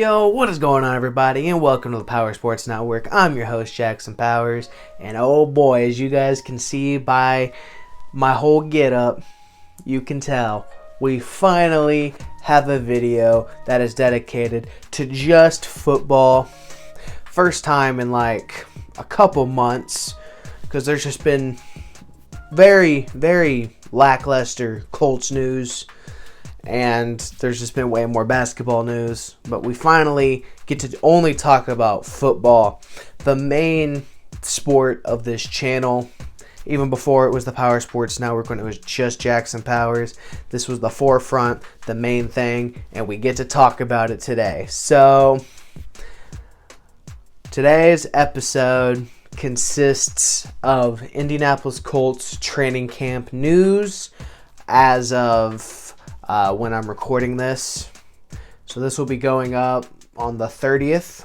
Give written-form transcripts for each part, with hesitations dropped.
Yo, what is going on, everybody, and welcome to the Power Sports Network. I'm your host, Jackson Powers, and oh boy, as you guys can see by my whole get-up, you can tell we finally have a video that is dedicated to just football. First time in like a couple months, because there's just been very, very lackluster Colts news. And there's just been way more basketball news. But we finally get to only talk about football, the main sport of this channel. Even before it was the Power Sports Network, when it was just Jackson Powers, this was the forefront, the main thing, and we get to talk about it today. So, today's episode consists of Indianapolis Colts training camp news as of when I'm recording this. So this will be going up on the 30th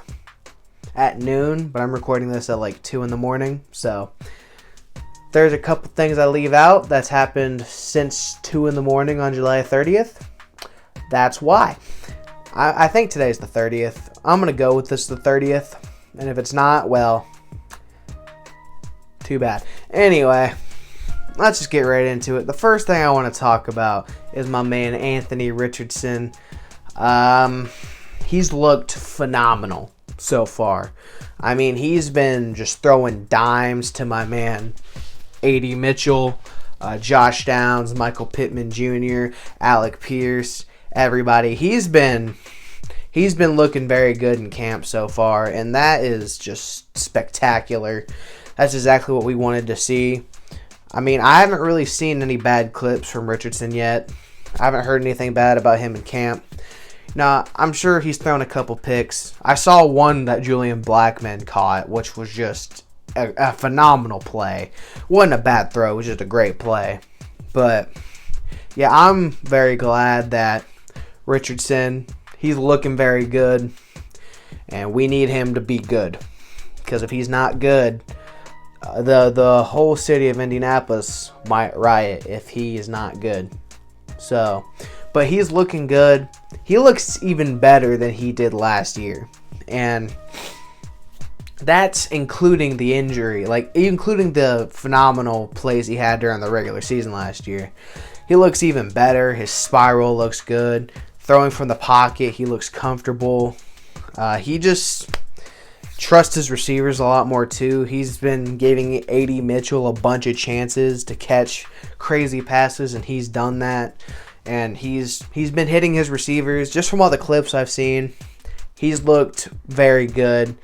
at noon, but I'm recording this at like 2 in the morning. So there's a couple things I leave out that's happened since 2 in the morning on July 30th. That's why. I think today's the 30th. I'm going to go with this the 30th. And if it's not, well, too bad. Anyway, let's just get right into it. The first thing I want to talk about is my man Anthony Richardson. He's looked phenomenal so far. I mean, he's been just throwing dimes to my man A.D. Mitchell, Josh Downs, Michael Pittman Jr., Alec Pierce, everybody. He's been looking very good in camp so far, and that is just spectacular. That's exactly what we wanted to see. I mean, I haven't really seen any bad clips from Richardson yet. I haven't heard anything bad about him in camp. Now, I'm sure he's thrown a couple picks. I saw one that Julian Blackmon caught, which was just a phenomenal play. Wasn't a bad throw, it was just a great play. But, yeah, I'm very glad that Richardson, he's looking very good. And we need him to be good. Because if he's not good, the whole city of Indianapolis might riot if he is not good. So, but he's looking good. He looks even better than he did last year. And that's including the injury, like including the phenomenal plays he had during the regular season last year. He looks even better. His spiral looks good. Throwing from the pocket, he looks comfortable. He just trusts his receivers a lot more too. He's been giving A.D. Mitchell a bunch of chances to catch crazy passes, and he's done that. And he's been hitting his receivers. Just from all the clips I've seen, he's looked very good,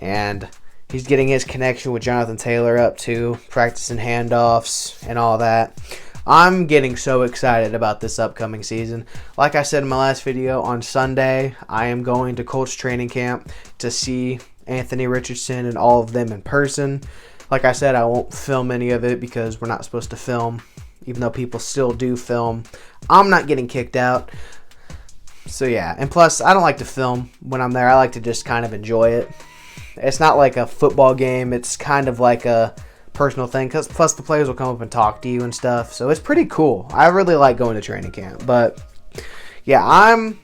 and he's getting his connection with Jonathan Taylor up too, practicing handoffs and all that. I'm getting so excited about this upcoming season. Like I said in my last video, on Sunday, I am going to Colts training camp to see Anthony Richardson and all of them in person. Like I said, I won't film any of it because we're not supposed to film, even though people still do film. I'm not getting kicked out. So yeah, and plus I don't like to film when I'm there. I like to just kind of enjoy it. It's not like a football game. It's kind of like a personal thing, because plus the players will come up and talk to you and stuff. So it's pretty cool. I really like going to training camp. But yeah, I'm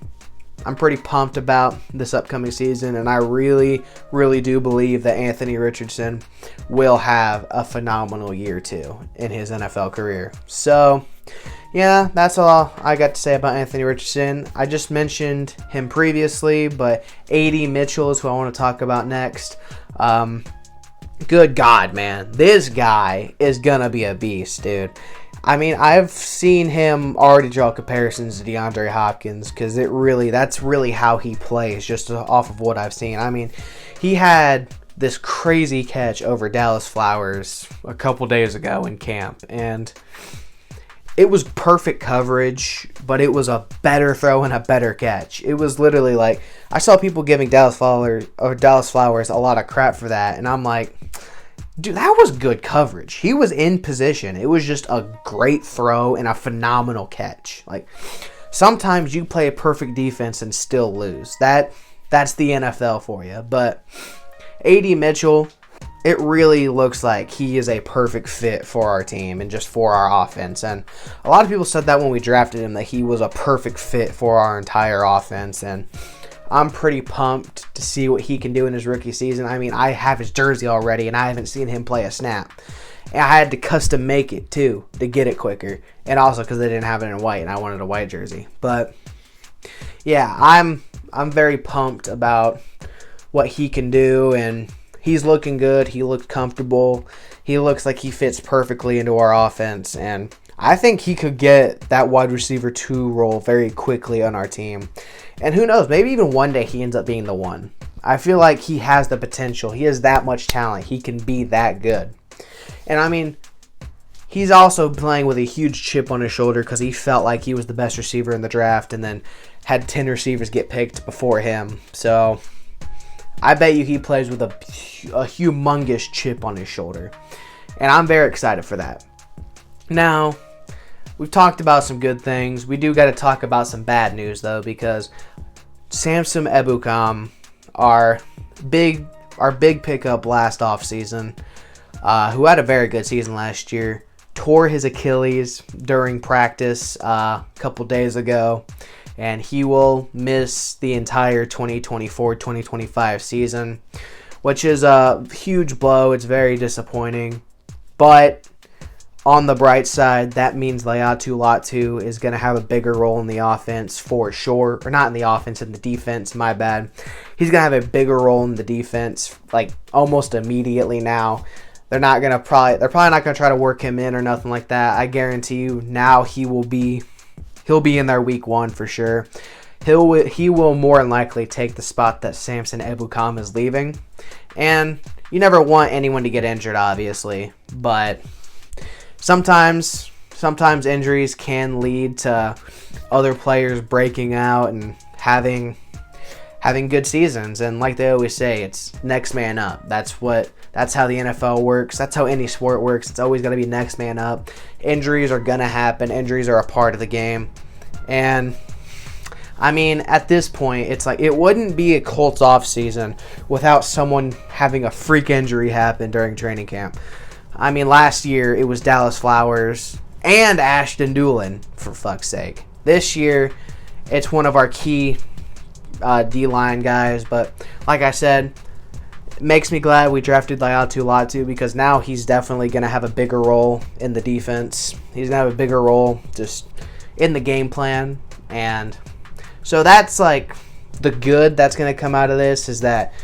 pretty pumped about this upcoming season, and I really, really do believe that Anthony Richardson will have a phenomenal year too in his NFL career. So, yeah, that's all I got to say about Anthony Richardson. I just mentioned him previously, but A.D. Mitchell is who I want to talk about next. Good God, man. This guy is going to be a beast, dude. I mean, I've seen him already draw comparisons to DeAndre Hopkins, because that's really how he plays, just off of what I've seen. I mean, he had this crazy catch over Dallas Flowers a couple days ago in camp, and it was perfect coverage, but it was a better throw and a better catch. It was literally like, I saw people giving Dallas Flowers a lot of crap for that, and I'm like, dude, that was good coverage. He was in position. It was just a great throw and a phenomenal catch. Like, sometimes you play a perfect defense and still lose. That's the NFL for you. But A.D. Mitchell, it really looks like he is a perfect fit for our team and just for our offense. And a lot of people said that when we drafted him, that he was a perfect fit for our entire offense. And I'm pretty pumped to see what he can do in his rookie season. I mean, I have his jersey already, and I haven't seen him play a snap. And I had to custom make it, too, to get it quicker. And also because they didn't have it in white, and I wanted a white jersey. But, yeah, I'm very pumped about what he can do, and he's looking good. He looks comfortable. He looks like he fits perfectly into our offense, and I think he could get that wide receiver 2 role very quickly on our team. And who knows, maybe even one day he ends up being the one. I feel like he has the potential. He has that much talent. He can be that good. And I mean, he's also playing with a huge chip on his shoulder because he felt like he was the best receiver in the draft and then had 10 receivers get picked before him. So I bet you he plays with a humongous chip on his shoulder. And I'm very excited for that. Now, we've talked about some good things. We do got to talk about some bad news, though, because Samson Ebukam, our big pickup last offseason, who had a very good season last year, tore his Achilles during practice a couple days ago, and he will miss the entire 2024-2025 season, which is a huge blow. It's very disappointing, but on the bright side, that means Laiatu Latu is going to have a bigger role in the offense for sure. Or not in the offense, in the defense, my bad. He's going to have a bigger role in the defense, like almost immediately now. They're probably not going to try to work him in or nothing like that. I guarantee you now he'll be in there week 1 for sure. He will more than likely take the spot that Samson Ebukam is leaving. And you never want anyone to get injured, obviously, but Sometimes injuries can lead to other players breaking out and having good seasons. And like they always say, it's next man up. That's how the NFL works. That's how any sport works. It's always going to be next man up. Injuries are going to happen. Injuries are a part of the game. And I mean, at this point, it's like it wouldn't be a Colts offseason without someone having a freak injury happen during training camp. I mean, last year it was Dallas Flowers and Ashton Doolin, for fuck's sake. This year, it's one of our key D-line guys. But like I said, it makes me glad we drafted Laiatu Latu because now he's definitely going to have a bigger role in the defense. He's going to have a bigger role just in the game plan. And so that's like the good that's going to come out of this is that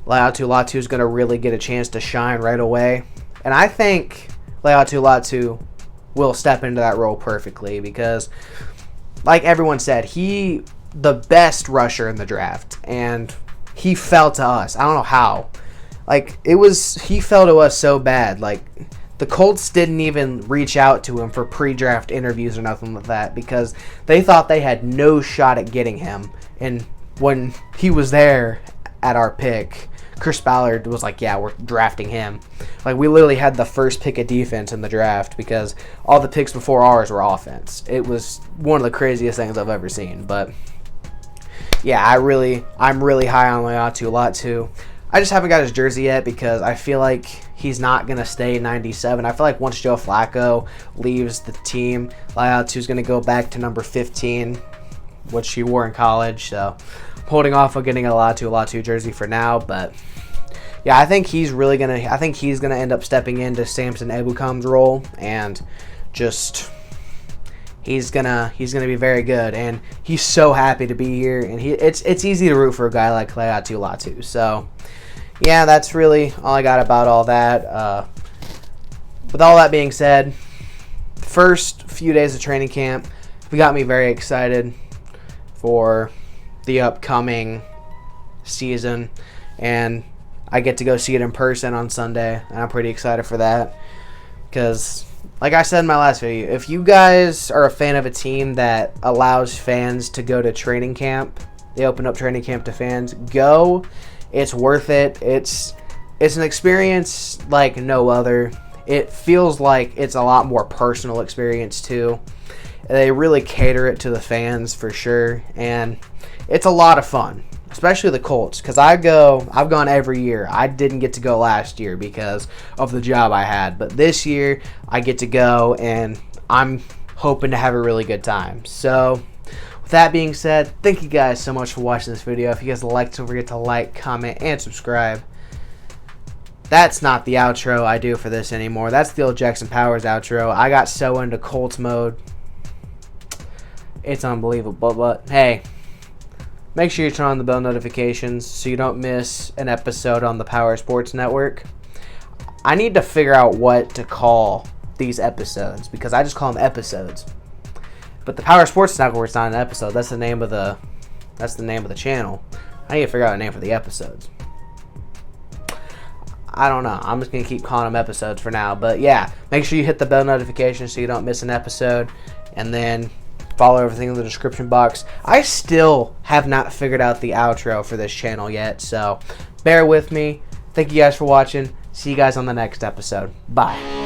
Laiatu Latu is going to really get a chance to shine right away. And I think Laiatu Latu will step into that role perfectly because, like everyone said, he the best rusher in the draft, and he fell to us. I don't know how. He fell to us so bad. Like, the Colts didn't even reach out to him for pre-draft interviews or nothing like that because they thought they had no shot at getting him. And when he was there at our pick, Chris Ballard was like, yeah, we're drafting him. Like, we literally had the first pick of defense in the draft because all the picks before ours were offense. It was one of the craziest things I've ever seen. But, yeah, I'm really high on Laiatu Latu. I just haven't got his jersey yet because I feel like he's not going to stay 97. I feel like once Joe Flacco leaves the team, Laiatu's going to go back to number 15, which he wore in college. So I'm holding off on getting a Latu jersey for now. But, yeah, I think he's going to end up stepping into Samson Ebukam's role and just he's gonna be very good, and he's so happy to be here, and it's easy to root for a guy like Laiatu Latu. So, yeah, that's really all I got about all that. With all that being said, first few days of training camp, we got me very excited for the upcoming season, and I get to go see it in person on Sunday, and I'm pretty excited for that because, like I said in my last video, if you guys are a fan of a team that allows fans to go to training camp, they open up training camp to fans, go. It's worth it. It's an experience like no other. It feels like it's a lot more personal experience too. They really cater it to the fans for sure, and it's a lot of fun, especially the Colts, because I've gone every year. I didn't get to go last year because of the job I had, but this year I get to go, and I'm hoping to have a really good time. So that being said, thank you guys so much for watching this video. If you guys liked, don't forget to like, comment, and subscribe. That's not the outro I do for this anymore. That's the old Jackson Powers outro. I got so into Colts mode. It's unbelievable. But hey, make sure you turn on the bell notifications so you don't miss an episode on the Power Sports Network. I need to figure out what to call these episodes because I just call them episodes. But the Power Sports Network is not an episode. That's the name of the channel. I need to figure out a name for the episodes. I don't know. I'm just going to keep calling them episodes for now. But yeah, make sure you hit the bell notification so you don't miss an episode. And then follow everything in the description box. I still have not figured out the outro for this channel yet. So bear with me. Thank you guys for watching. See you guys on the next episode. Bye.